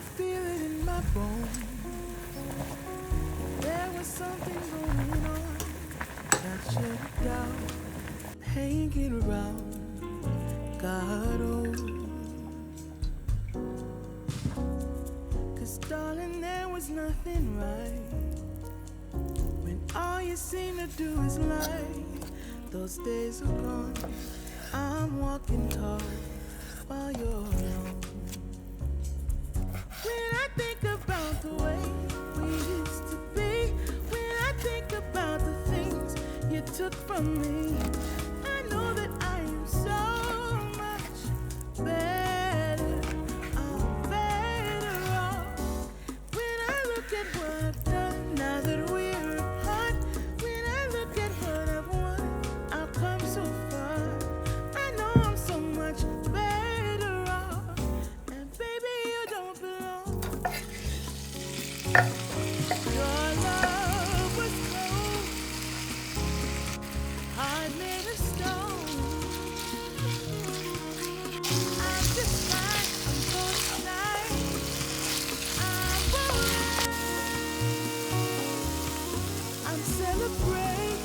could feel it in my bones. There was something going on that shut it down. Hanging around, God, oh. 'Cause darling, there was nothing right when all you seem to do is lie. Those days are gone. I'm walking tall while you're alone. When I think about the way we used to be, when I think about the things you took from me, I know that I am so much better. I'm better off. When I look at what I've done now that we're apart, when I look at what I've won, I've come so far. I know I'm so much better off. And baby, you don't belong. Your love was cold, heart made of stone. I'm just fine, I'm gonna shine. I'm alright. I'm celebrating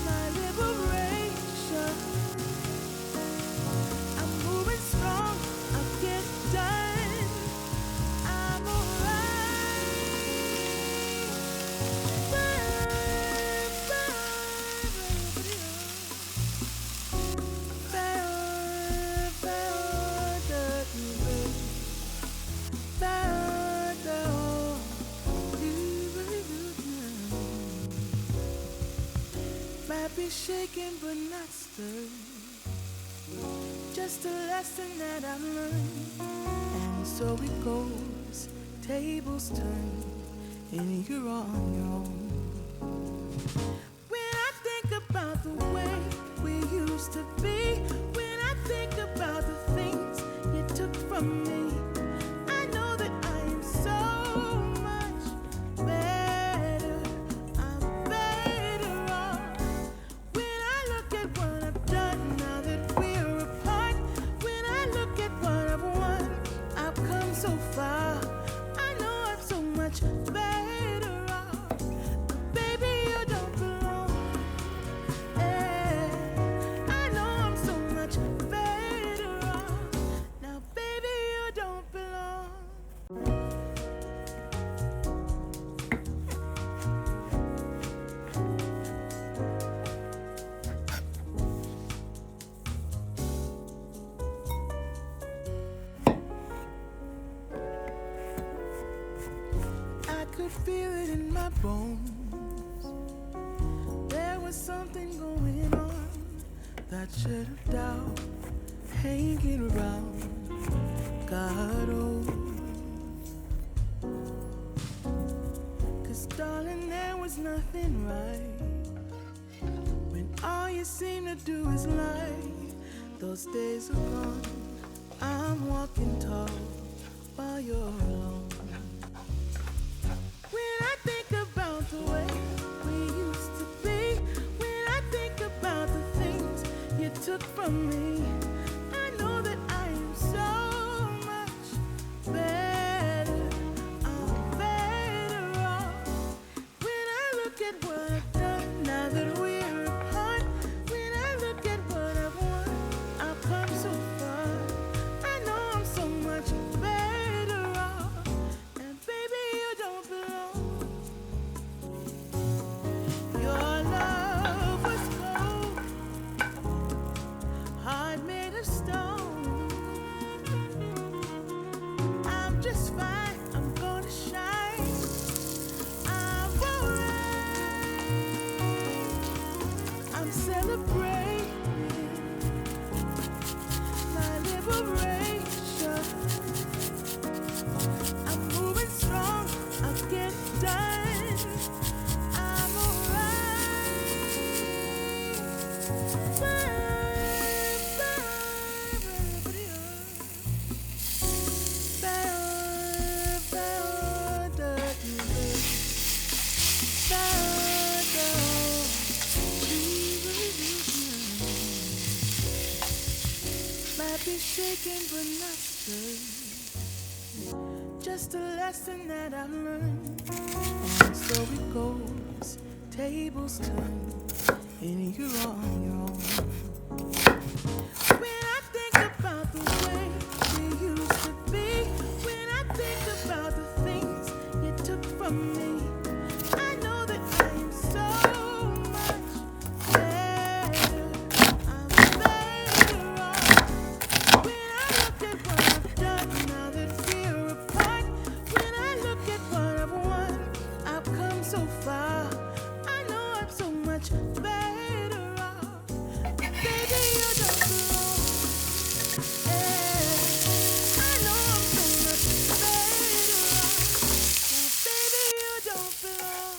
my liberation. I'm moving strong, I'll get done. I'm alright. Might be shaken but not stirred. Just a lesson that I've learned. And so it goes, tables turn, and you're on your own. When I think about the way we used to be, when I think about the things you took from me, I know that I am so much better. I'm better off. When I look at what I've done now that we're apart, when I look at what I've won, I've come so far. I know I'm so much better off. But baby, you don't belong. I know I'm so much better off. Now, baby, you don't belong. I could feel it in my bones. There was something going on that shut it down. Hanging around, God, oh. 'Cause darling, there was nothing right when all you seem to do is lie. Those days are gone. I'm walking tall while you're alone. When I think about the way we used to be, when I think about the things you took from me, I know that I am so much better. I'm better off. When I look at what I've done now that we're apart, when I look at what I've won, I've come so far. I know I'm so much better off. And baby, you don't belong. Your love was cold, heart made of stone. I'm just fine, I'm gonna shine. I'm alright. I'm celebrating my liberation. I'm moving strong, I'll get done. I'm might be shaken but not Just a lesson that I've learned, and so it goes. Tables turn, and you're on your own. When I think about the way we used to be, when I think about the things you took from me, I know that I am so much better. I'm better off. When I look at what I've done now that we're apart, when I look at what I've won, I've come so far. I know I'm so much better off. Baby, you don't belong. Yeah. I know I'm so much better off. Now, baby, you don't belong.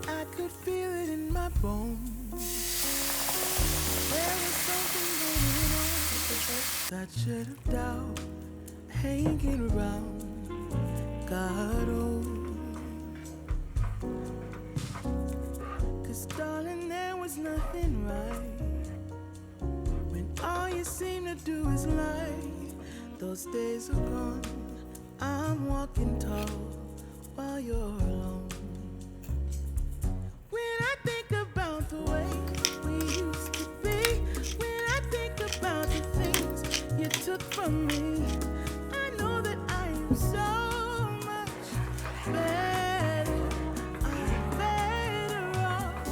I could feel it in my bones. There was something going on. That shit of doubt hanging around. God, oh. 'Cause darling, there was nothing right. When all you seem to do is lie. Those days are gone. I'm walking tall while you're alone. When I think about the way we used to be, when I think about the things you took from me, I know that I am so much better. I'm better off.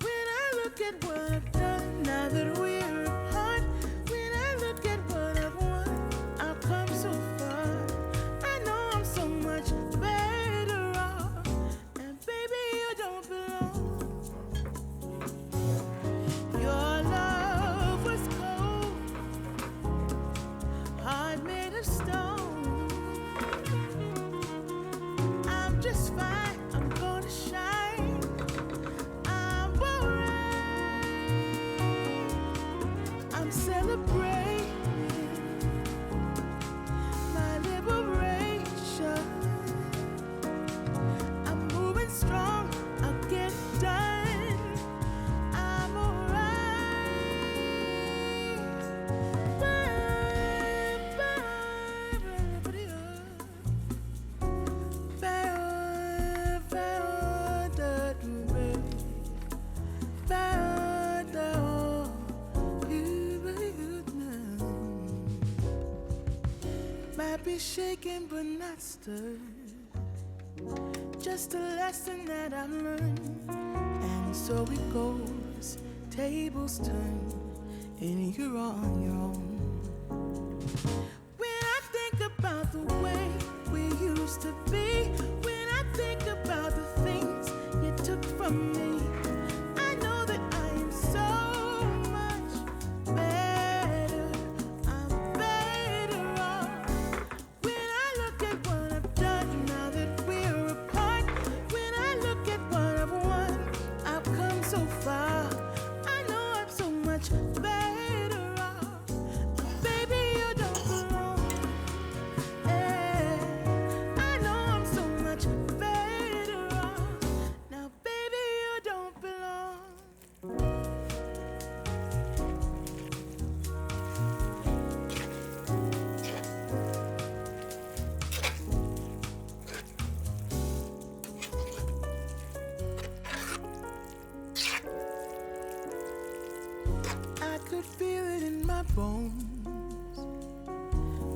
When I look at what I've done now that we're apart, when I look at what I've won, I've come so far. I know I'm so much better off. And baby, you don't belong. Your love was cold, heart made of stone. I'm just fine, I'm gonna shine. I'm alright. I'm celebrating my liberation. I'm moving strong, I'll get it done. I'm might be shaken but not stirred. Just a lesson that I've learned, and so it goes. Tables turn, and you're on your own. When I think about the way we used to be, when I think about the things you took from me, I know that I am so much better. I'm better off. When I look at what I've done now that we're apart, when I look at what I've won, I've come so far. I know I'm so much better off. Baby, you don't belong. I know I'm so much better off. Now, baby, you don't belong. I could feel it in my bones.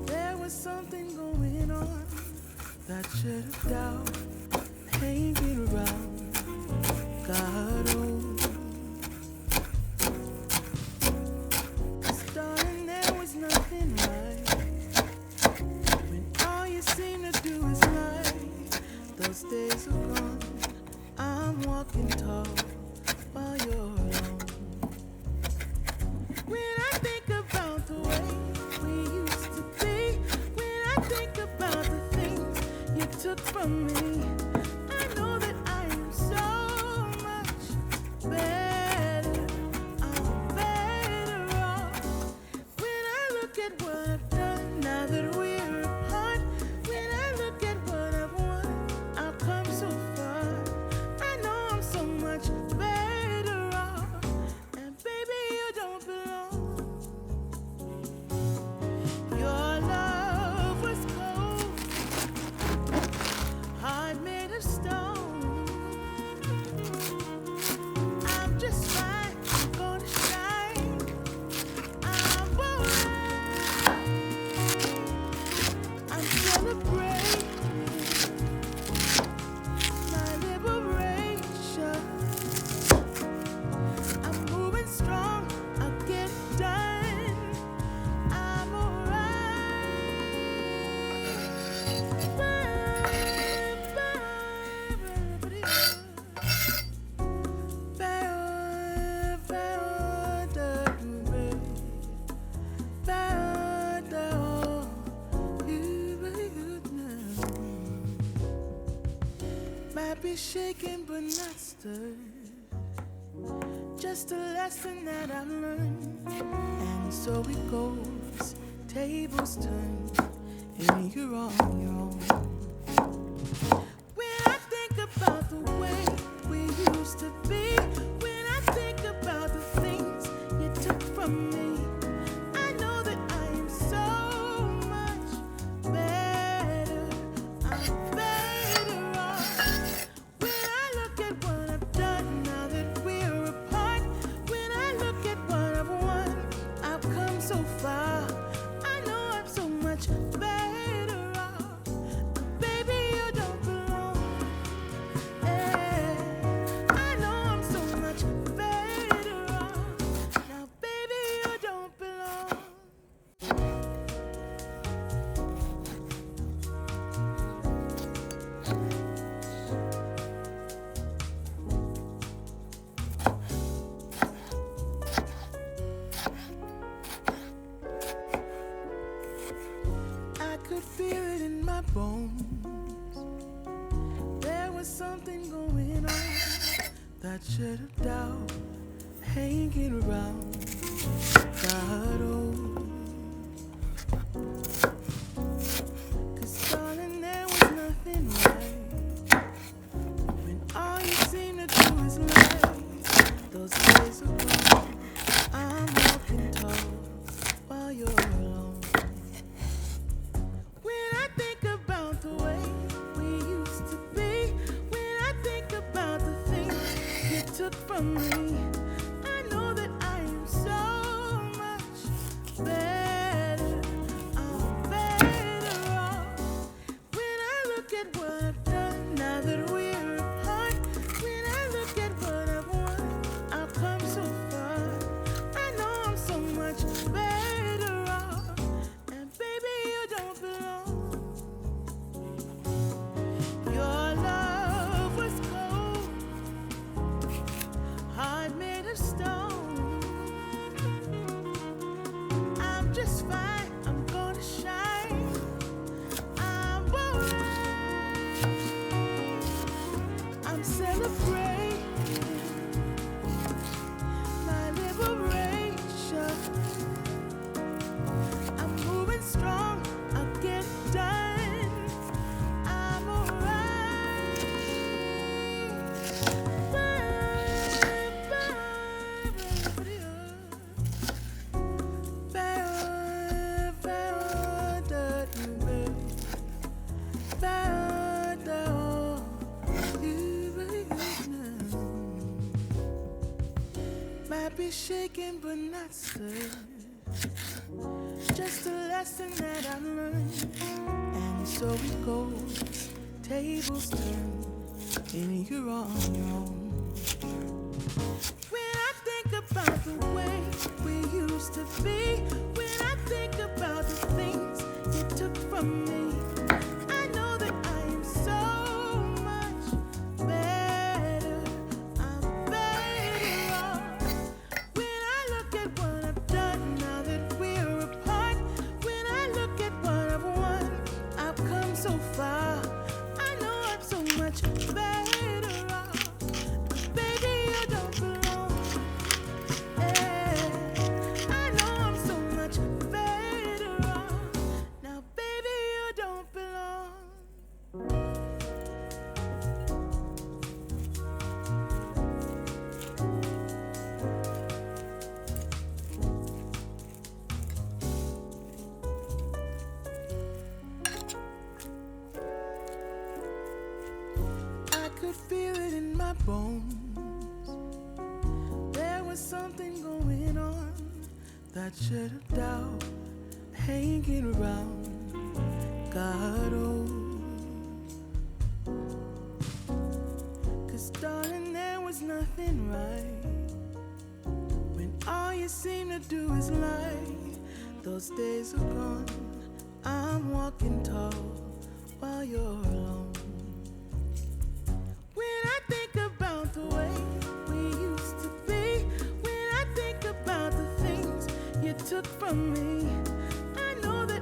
There was something going on. That shit of doubt hanging around. God, oh. 'Cause darling, there was nothing right. When all you seem to do is lie. Those days are gone. I'm walking tall while you're alone. When I think about the way we used to be, when I think about the things you took from me, I know that I am so much better. I'm better off. When I look at what I've done now that we're apart, when I look at what I've won, I've come so far. I know I'm so much better off, and baby, you don't belong. Your love was cold, heart made of stone. I'm just fine, I'm gonna shine. I'm alright. I'm celebrating my liberation. I'm moving strong, I'll get it done. I'm might be shaken but not stirred. Just a lesson that I've learned. And so it goes, tables turn, and you're on your own. When I think about the way we used to be, when I think about the things you took from me, I know that I am so much better. I'm better off. When I look at what I've done now that we're apart, when I look at what I've won, I've come so far. I know I'm so much better off. Baby, you don't belong. Yeah. I know I'm so much better off. Now, baby, you don't belong. I could feel it in my bones. There was something going on that should have doubt hanging around. Got old. 'Cause darling, there was nothing right when all you seem to do is lie. Those days are gone. I'm walking tall while you're alone. When I think about the way we used to be, when I think about the things you took from me, I know that I am so much better. I'm better off. When I look at what I've done now that we're apart, when I look at what I've won, I've come so far. I know I'm so much better off, and baby, you don't belong. Your love was cold, heart made of stone. I'm just fine, I'm gonna shine. I'm alright. I'm celebrating my liberation. I'm moving strong, I'll get it done. I'm alright. Might be shaken but not stirred. Just a lesson that I've learned. And so it goes, tables turn, and you're on your own. When I think about the way we used to be, when I think about the things you took from me, I know that I am so much better. I'm better off. When I look at what I've done now that we're apart, when I look at what I've won, I've come so far. I know I'm so much better off. Baby, you don't belong. Yeah. I know I'm so much better that shade of doubt hanging around. God, oh, 'cause darling, there was nothing right when all you seem to do is lie. Those days are gone. I'm walking tall while you're alone. When I think about the way we used to be, when I think about the things you took from me, I know that